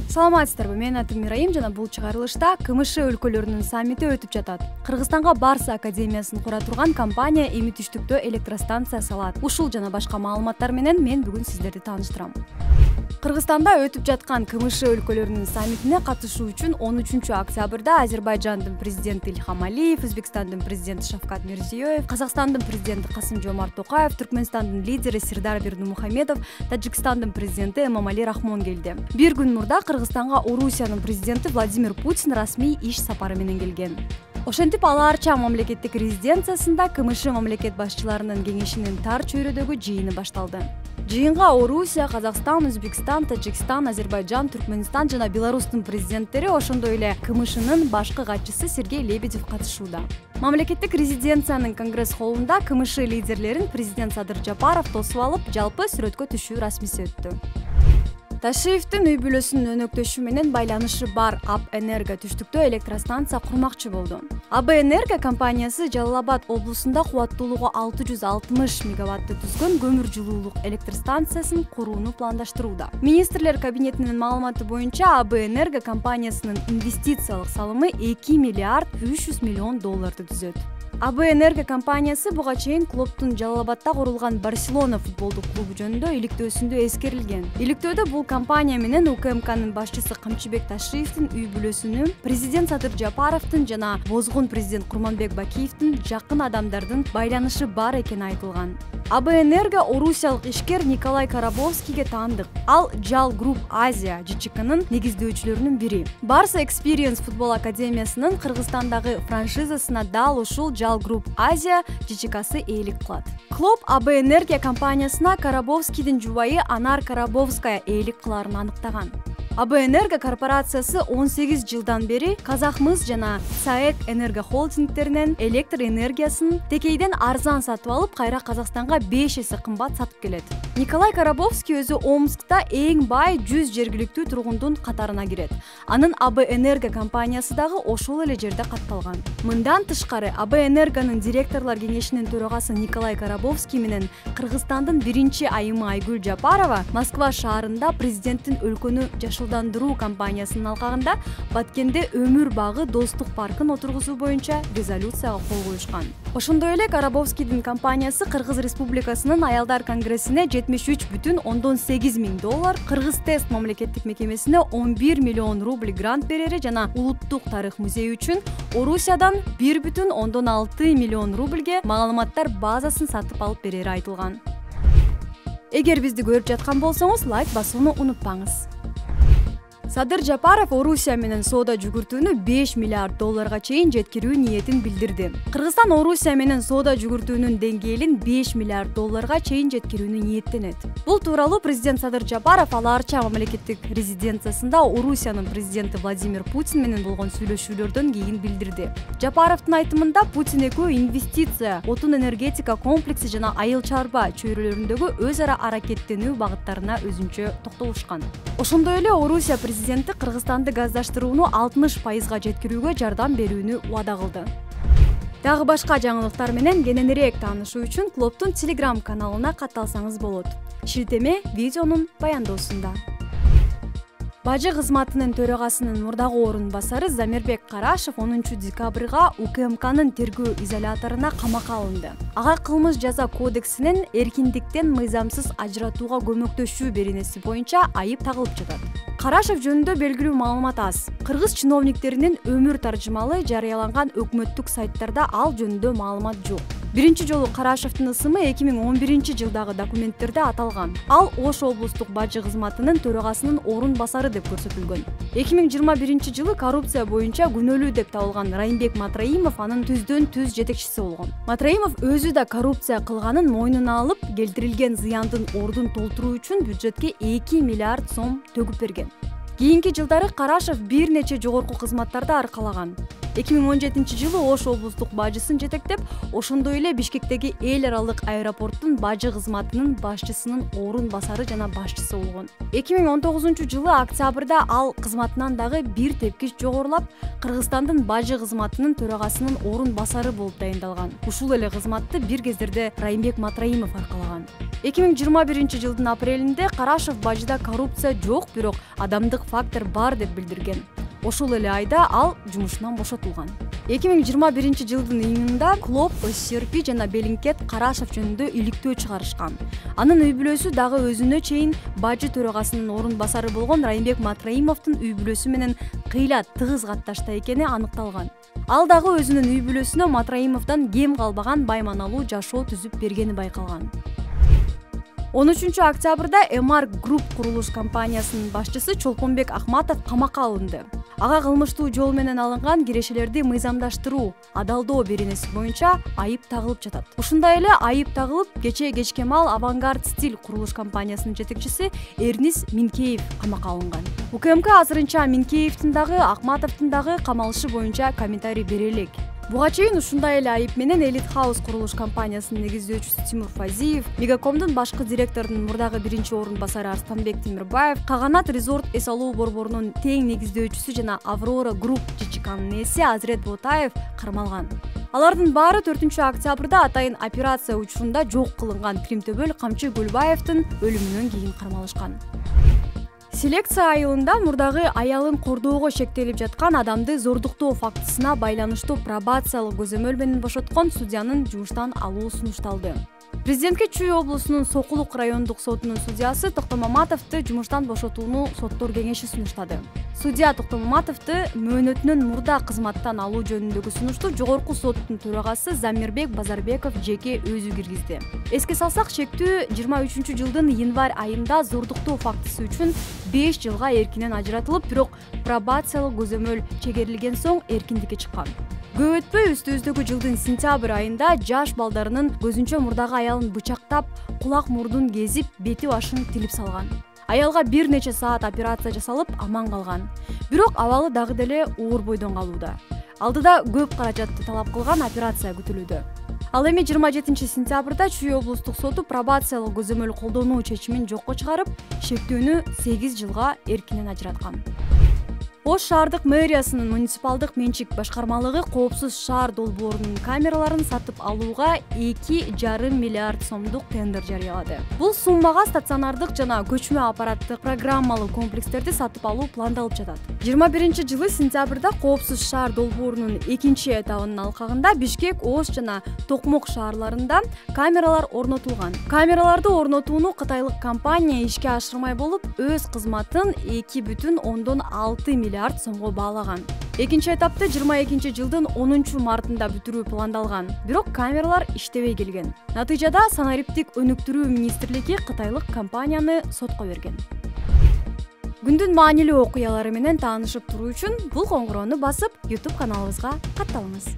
Саламатсыздарбы, менин атым Мирайым жана бул чыгарылышта КМШ өлкөлөрүнүн саммити өтүп жатат. Кыргызстанга Барса академиясын кура турган компания эми түштүктө электростанция салат. Ушул жана башка маалыматтар менен мен бүгүн сиздерди тааныштырам. Кыргызстанда өтүп жаткан КМШ өлкөлөрүнүн саммитине катышуу үчүн 13 октябрда Азербайжандын президенти Ильхам Алиев, Өзбекстандын президенти Шавкат Мирзиёев, Казакстандын президенти Касым-Жомарт Токаев, Түркмөнстандын лидери Сирдар Бердимухамедов, Тажикстандын президенти Эмомали Рахмон келди. Бир күн мурда Кыргызстанга Орусиянын президенти Владимир Путин расмий иш сапары менен келген. Ошентип Алаарча мамлекеттик резиденциясында КМШ мамлекет башчыларынын кеңешинин тар чөйрөдөгү жыйыны башталды. Жыйынга Орусия, Казакстан, Өзбекстан, Тажикстан, Азербайжан, Түркмөнстан жана Беларустун президенттери, ошондой эле КМШнын башкы катчысы Сергей Лебедев катышууда. Мамлекеттик резиденциянын конгресс холлунда КМШ лидерлерин президент Садыр Жапаров тосуп алып, жалпы сүрөткө түшүү расмиси өттү. Ташиевдин үй бүлөсүнүн өнөктөшү менен байланышы бар АБ Энерго түштүктө электростанция курмакчы болду. АБ Энерго компаниясы Жалал Абад облусунда кубаттуулугу 660 мегаватты түзгөн көмүр жылуулук электростанциясын курууну пландаштырууда. Министрлер кабинетинин маалыматы боюнча АБ Энерго компаниясынын инвестициялык салымы 2 миллиард 300 миллион долларды түзөт. АБ Энерго компаниясы буга чейин клубдун Жалал Абадта курулган Барселона футболдук клубу жөнүндө иликтөөсүндө эскерилген. Иликтөөдө бул компания менен УКМКнын башчысы Камчыбек Ташиевдин үй бүлөсүнүн, президент Садыр Жапаровдун жана бозгун президент Курманбек Бакиевдин жакын адамдардын байланышы бар экени айтылган. АБ Энерго орусиялык ишкер Николай Карабовскийге таандык. Ал Жал Групп Азия ЖЧКнын негиздөөчүлөрүнүн бири. Барса Experience футбол академиясынын Кыргызстандагы франшизасына дал ушул Жал Групп Азия ЖЧКсы ээлик кылат. Клуб АБ Энерго компаниясына Карабовскийдин жубайы Анар Карабовская ээлик кыларын аныктаган. АБ Энерго корпорациясы 18 жылдан бери Казахмыс жана САЭК Энерго холдингдеринен электр энергиясын текейден арзан сатып алып, кайра Казакстанга 5 эсе кымбат сатып келет. Николай Карабовский өзү Омскта эң бай 100 жергиликтүү тургундун катарына кирет. Анын АБ Энерго компаниясы дагы ошол эле жерде катталган. Мындан тышкары АБ Энергонун директорлор кеңешинин төрагасы Николай Карабовский менен Кыргызстандын биринчи айымы Айгүл Жапарова Москва шаарында президенттин өлкөнү жашылдандыруу компаниясынын алкагында Баткенде өмүр багы достук паркын отургузуу боюнча резолюцияга кол коюшкан. Ошондой эле Карабовскийдин компаниясы Кыргыз Республикасынын аялдар конгрессине 73,8 миң доллар, Кыргыз тест мамлекеттик мекемесине 11 миллион рубль грант берери жана улуттук тарых музейи үчүн Орусиядан 1,6 миллион рубльге маалыматтар базасын сатып алып берери айтылган. Эгер бизди көрүп жаткан болсоңуз, лайк басууну унутпаңыз. Садыр Жапаров Орусия менен соода жүгүртүүнү 5 миллиард долларга чейин жеткирүү ниетин билдирди. Кыргызстан Орусия менен соода жүгүртүүнүн деңгээлин 5 миллиард долларга чейин жеткирүүнү ниеттенет. Бул тууралуу президент Садыр Жапаров Алаарча мамлекеттик резиденциясында Орусиянын президенти Владимир Путин менен болгон сүйлөшүүлөрдөн кийин билдирди. Жапаровдун айтымында Путин экөө инвестиция, отун энергетика комплекси жана айыл чарба чөйрөлөрүндөгү өз ара аракеттенүү багыттарына өзүнчө токтолушкан. Ошондой эле Орусия президенти Кыргызстанды газдаштырууну 60%га жеткирүүгө жардам берүүнү убада кылды. Дагы башка жаңылыктар менен кененирээк таанышуу үчүн клубдун Telegram каналына катталсаңыз болот. Шилтеме видеонун баяндоосунда. Бажы кызматынын төрагасынын мурдагы орун басары Замирбек Карашев 10 декабрга УКМКнын тергөө изоляторуна камакка алынды. Ага кылмыш жаза кодексинин эркиндиктен мыйзамсыз ажыратууга көмөктөшүү беренеси боюнча айып тагылып жатат. Карашев жөнүндө белгилүү маалымат аз. Кыргыз чиновниктеринин өмүр таржымалы жарыяланган өкмөттүк сайттарда ал жөнүндө маалымат жок. Биринчи жолу Карашевдин ысымы 2011 жылдагы документтерде аталган. Ал Ош облустук бажы кызматынын төрагасынын орун басары деп көрсөтүлгөн. 2021 жылы коррупция боюнча күнөөлүү деп табылган Райымбек Матраимов анын түздөн-түз жетекчиси болгон. Матраимов өзү да коррупция кылганын мойнуна алып, келтирилген зыяндын ордун толтуруу үчүн бюджетке 2 миллиард сом төгүп берген. Кийинки жылдары Карашев бир нече жогорку кызматтарды аркалаган. 2017-жылы Ош облустук бажысын жетектеп, ошондой эле Бишкектеги эл аралык аэропорттун бажы кызматынын башчысынын орун басары жана башчысы болгон. 2019-жылы октябрда ал кызматынан дагы бир тепкич жогорулап, Кыргызстандын бажы кызматынын төрагасынын орун басары болуп дайындалган. Ушул эле кызматты бир кездерде Райымбек Матраимов аркалаган. 2021-жылдын апрелинде Карашев бажыда коррупция жок, бирок адамдык фактор бар деп билдирген. Ошол эле айда ал жумушунан бошотулган. 2021-жылдын июнунда Клоп, СРП жана Белинкет Карашев жөнүндө иликтөө чыгарышкан. Анын үй бүлөсү дагы өзүнө чейин бажы төрагасынын орун басары болгон Райымбек Матраимовдун үй бүлөсү менен кыйла тыгыз катташта экени аныкталган. Ал дагы өзүнүн үй бүлөсүнө Матраимовдон кем калбаган байманалуу жашоо түзүп бергени байкалган. 13 октябрда Эмар Групп курулуш компаниясынын башчысы Чолпонбек Ахматов камакка алынды. Ага кылмыштуу жол менен алынган кирешелерди мыйзамдаштыруу, адалдоо беренеси боюнча айып тагылып жатат. Ушундай эле айып тагылып, кече мал Авангард Стиль курулуш компаниясынын жетекчиси Эрнис Минкеев камакка алынган. УКМК азырынча Минкеевдин дагы, Ахматовдун дагы камалышы боюнча комментарий бере элек. Буга чейин ушундай эле айып менен Элит Хаус курулуш компаниясынын негиздөөчүсү Тимур Фазиев, Мегакомдун башкы директорунун мурдагы биринчи орун басары Арстанбек Темирбаев, Каганат Резорт эс алуу борборунун тең негиздөөчүсү жана Аврора Групп ЖЧКнын ээси Азирет Ботаев кармалган. Алардын баары 4 октябрда атайын операция учурунда жок кылынган Кримтөбөл Камчы Гүлбаевдин өлүмүнөн кийин кармалышкан. Селекция айылында мурдагы аялын кордоого шектелип жаткан адамды зордуктоо фактысына байланыштуу пробациялык көзөмөл менен бошоткон судьянын жумуштан алуу сунушталды. Президентке Чүй облусунун Сокулук райондук сотунун судьясы Токтомаматовду жумуштан бошотууну соттор кеңеши сунуштады. Судья Токтомаматовду мөөнөтүнөн мурда кызматтан алуу жөнүндөгү сунушту жогорку соттун төрагасы Замирбек Базарбеков жеке өзү киргизди. Эске салсак, шектүү 23-жылдын январь айында зордуктоо фактысы үчүн 5 жылга эркинен ажыратылып, бирок пробациялык көзөмөл чегерилген соң эркиндикке чыккан. Көп өтпөй үстүбүздөгү жылдын сентябрь айында жаш балдарынын көзүнчө мурдагы аялын бычактап, кулак мурдун кезип, бети башын тилип салган. Аялга бир нече саат операция жасалып, аман калган. Бирок абалы дагы деле оор бойдон калууда. Алдыда көп каражатты талап кылган операция күтүлүүдө. Ал эми 27 сентябрда Чүй облустук соту пробациялык көзөмөл колдонуу чечимин жокко чыгарып, шектүүнү 8 жылга эркинен ажыраткан. Ош шаардык мэриясынын муниципалдык менчик башкармалыгы коопсуз шаар долбоорунун камераларын сатып алууга 2,5 миллиард сомдук тендер жарыялады. Бул суммага стационардык жана көчмө аппараттык программалуу комплекстерди сатып алуу пландалып жатат. 21-жылы сентябрда коопсуз шаар долбоорунун экинчи этабынын алкагында Бишкек, Ош жана Токмок шаарларында камералар орнотулган. Камераларды орнотууну кытайлык компания ишке ашырмай болуп, өз кызматын 2,6 миллиард сомго баалаган. Экинчи этапты 22-жылдын 10 мартында бүтүрүү пландалган. Бирок камералар иштебей келген. Натыйжада санариптик өнүктүрүү министрлиги кытайлык компанияны сотко берген. Күндүн маанилүү окуялары менен таанышып туруу үчүн бул коңгуроону басып, YouTube каналыбызга катталыңыз.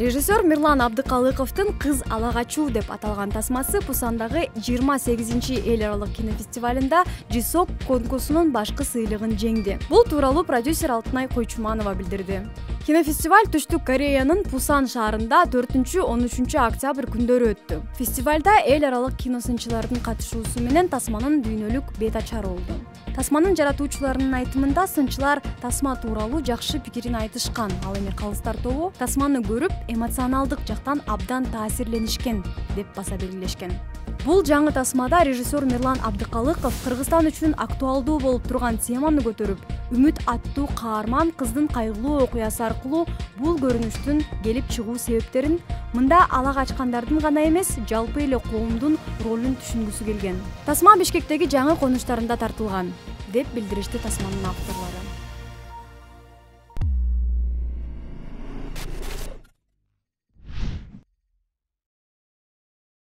Режиссер Мирлан Абдыкалыковдун «Кыз ала качуу» деп аталган тасмасы Пусандагы 28-чи эл аралык кинофестивалында Жисок конкурсунун башкы сыйлыгын жеңди. Бул тууралуу продюсер Алтынай Койчуманова билдирди. Кинофестиваль Түштүк Кореянын Пусан шаарында 4-13 октябрь күндөрү өттү. Фестивалда эл аралык киносынчылардын катышуусу менен тасманын дүйнөлүк бет ачары болду. Тасманын жаратуучуларынын айтымында сынчылар тасма тууралуу жакшы пикирин айтышкан. Ал эми калыстар тобу тасманы көрүп, эмоционалдык жактан абдан таасирленишкен деп баса белгилешкен. Бул жаңы тасмада режиссер Мирлан Абдыкалыков Кыргызстан үчүн актуалдуу болуп турган теманы көтөрүп, Үмүт аттуу каарман кыздын кайгылуу окуясы аркылуу бул көрүнүштүн келип чыгуу себептерин, мында ала качкандардын гана эмес, жалпы эле коомдун ролун түшүнгүсү келген. Тасма Бишкектеги жаңы конуштарында тартылган, деп билдиришти тасманын авторлору.